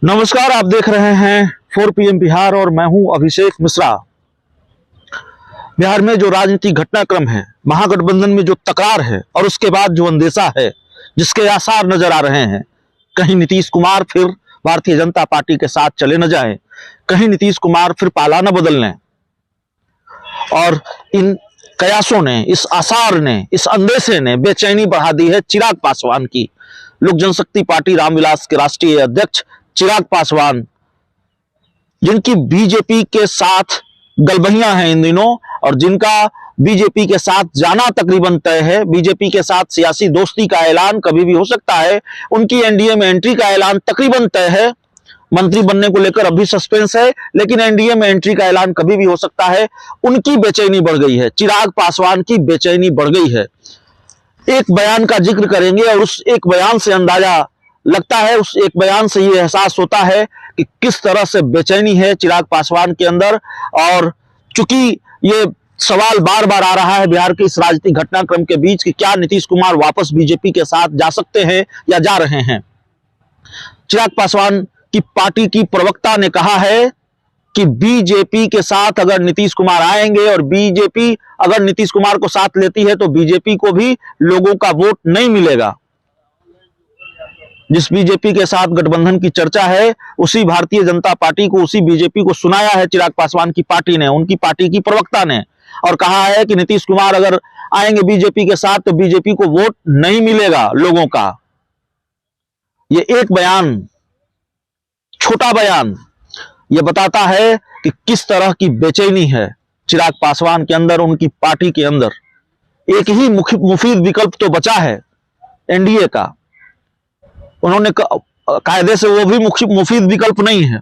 नमस्कार, आप देख रहे हैं 4 PM बिहार और मैं हूं अभिषेक मिश्रा। बिहार में जो राजनीतिक घटनाक्रम है, महागठबंधन में जो तकरार है और उसके बाद जो अंदेशा है, जिसके आसार नजर आ रहे हैं, कहीं नीतीश कुमार फिर भारतीय जनता पार्टी के साथ चले न जाएं, कहीं नीतीश कुमार फिर पाला न बदल लें। और इन कयासों ने, इस आसार ने, इस अंदेशे ने बेचैनी बढ़ा दी है चिराग पासवान की। लोक जनशक्ति पार्टी रामविलास के राष्ट्रीय अध्यक्ष चिराग पासवान, जिनकी बीजेपी के साथ गलबहियां हैं इन दिनों और जिनका बीजेपी के साथ जाना तकरीबन तय है, बीजेपी के साथ सियासी दोस्ती का ऐलान कभी भी हो सकता है, उनकी एनडीए में एंट्री का ऐलान तकरीबन तय है। मंत्री बनने को लेकर अभी सस्पेंस है, लेकिन एनडीए में एंट्री का ऐलान कभी भी हो सकता है। उनकी बेचैनी बढ़ गई है, चिराग पासवान की बेचैनी बढ़ गई है। एक बयान का जिक्र करेंगे और उस एक बयान से अंदाजा लगता है, उस एक बयान से ये एहसास होता है कि किस तरह से बेचैनी है चिराग पासवान के अंदर। और चूंकि ये सवाल बार बार आ रहा है बिहार के इस राजनीतिक घटनाक्रम के बीच कि क्या नीतीश कुमार वापस बीजेपी के साथ जा सकते हैं या जा रहे हैं। चिराग पासवान की पार्टी की प्रवक्ता ने कहा है कि बीजेपी के साथ अगर नीतीश कुमार आएंगे और बीजेपी अगर नीतीश कुमार को साथ लेती है तो बीजेपी को भी लोगों का वोट नहीं मिलेगा। जिस बीजेपी के साथ गठबंधन की चर्चा है, उसी भारतीय जनता पार्टी को, उसी बीजेपी को सुनाया है चिराग पासवान की पार्टी ने, उनकी पार्टी की प्रवक्ता ने, और कहा है कि नीतीश कुमार अगर आएंगे बीजेपी के साथ तो बीजेपी को वोट नहीं मिलेगा लोगों का। ये एक बयान, छोटा बयान, ये बताता है कि किस तरह की बेचैनी है चिराग पासवान के अंदर, उनकी पार्टी के अंदर। एक ही मुफीद विकल्प तो बचा है एनडीए का, उन्होंने कायदे से वो भी मुफीद विकल्प नहीं है,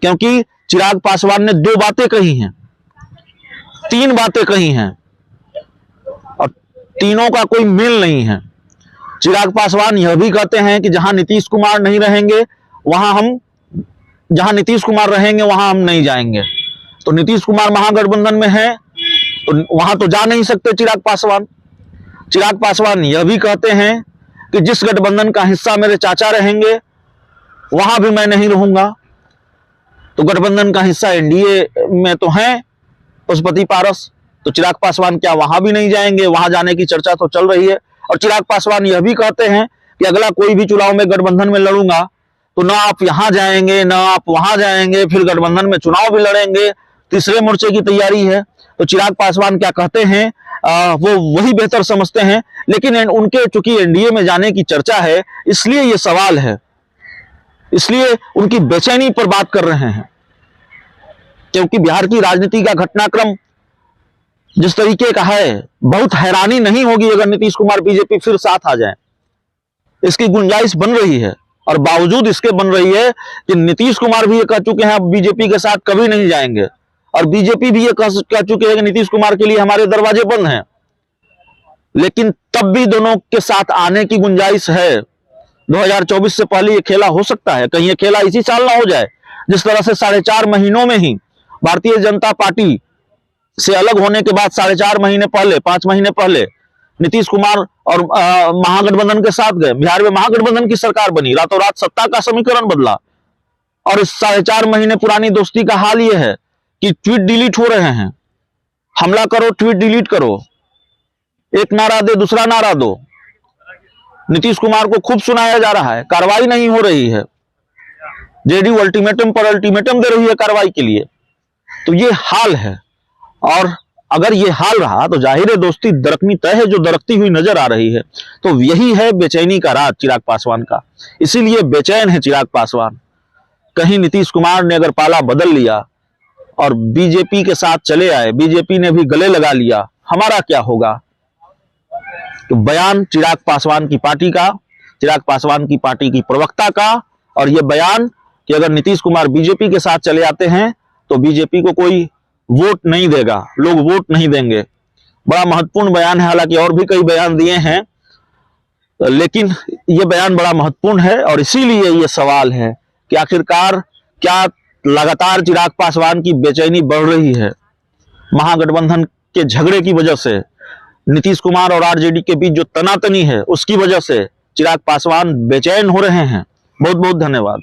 क्योंकि चिराग पासवान ने 2 बातें कही हैं, 3 बातें कही हैं और तीनों का कोई मेल नहीं है। चिराग पासवान यह भी कहते हैं कि जहां नीतीश कुमार नहीं रहेंगे जहां नीतीश कुमार रहेंगे वहां हम नहीं जाएंगे। तो नीतीश कुमार महागठबंधन में है तो वहां तो जा नहीं सकते चिराग पासवान। चिराग पासवान यह भी कहते हैं कि जिस गठबंधन का हिस्सा मेरे चाचा रहेंगे वहां भी मैं नहीं रहूंगा। तो गठबंधन का हिस्सा एनडीए में तो है पशुपति पारस, तो चिराग पासवान क्या वहां भी नहीं जाएंगे? वहां जाने की चर्चा तो चल रही है। और चिराग पासवान यह भी कहते हैं कि अगला कोई भी चुनाव में गठबंधन में लड़ूंगा तो ना आप यहां जाएंगे ना आप वहां जाएंगे, फिर गठबंधन में चुनाव भी लड़ेंगे, तीसरे मोर्चे की तैयारी है। तो चिराग पासवान क्या कहते हैं वो वही बेहतर समझते हैं, लेकिन उनके चूंकि एनडीए में जाने की चर्चा है इसलिए ये सवाल है, इसलिए उनकी बेचैनी पर बात कर रहे हैं। क्योंकि बिहार की राजनीति का घटनाक्रम जिस तरीके का है, बहुत हैरानी नहीं होगी अगर नीतीश कुमार बीजेपी फिर साथ आ जाए। इसकी गुंजाइश बन रही है और बावजूद इसके बन रही है कि नीतीश कुमार भी ये कह चुके हैं अब बीजेपी के साथ कभी नहीं जाएंगे, और बीजेपी भी ये कह चुके हैं कि नीतीश कुमार के लिए हमारे दरवाजे बंद हैं। लेकिन तब भी दोनों के साथ आने की गुंजाइश है। 2024 से पहले ये खेला हो सकता है, कहीं ये खेला इसी साल ना हो जाए। जिस तरह से 4.5 महीनों में ही भारतीय जनता पार्टी से अलग होने के बाद 4.5 महीने पहले, 5 महीने पहले नीतीश कुमार और महागठबंधन के साथ गए, बिहार में महागठबंधन की सरकार बनी, रातों रात सत्ता का समीकरण बदला। और इस 4.5 महीने पुरानी दोस्ती का हाल यह है कि ट्वीट डिलीट हो रहे हैं, हमला करो ट्वीट डिलीट करो, एक नारा दे दूसरा नारा दो। नीतीश कुमार को खूब सुनाया जा रहा है, कार्रवाई नहीं हो रही है, जेडीयू अल्टीमेटम पर अल्टीमेटम दे रही है कार्रवाई के लिए। तो ये हाल है, और अगर ये हाल रहा तो जाहिर है दोस्ती दरकनी तय है, जो दरकती हुई नजर आ रही है। तो यही है बेचैनी का राज चिराग पासवान का, इसीलिए बेचैन है चिराग पासवान। कहीं नीतीश कुमार ने अगर पाला बदल लिया और बीजेपी के साथ चले आए, बीजेपी ने भी गले लगा लिया, हमारा क्या होगा? तो बयान चिराग पासवान की पार्टी का, चिराग पासवान की पार्टी की प्रवक्ता का, और यह बयान कि अगर नीतीश कुमार बीजेपी के साथ चले आते हैं तो बीजेपी को कोई वोट नहीं देगा, लोग वोट नहीं देंगे। बड़ा महत्वपूर्ण बयान है, हालांकि और भी कई बयान दिए हैं, लेकिन यह बयान बड़ा महत्वपूर्ण है। और इसीलिए यह सवाल है कि आखिरकार क्या लगातार चिराग पासवान की बेचैनी बढ़ रही है? महागठबंधन के झगड़े की वजह से, नीतीश कुमार और आरजेडी के बीच जो तनातनी है उसकी वजह से चिराग पासवान बेचैन हो रहे हैं। बहुत बहुत धन्यवाद।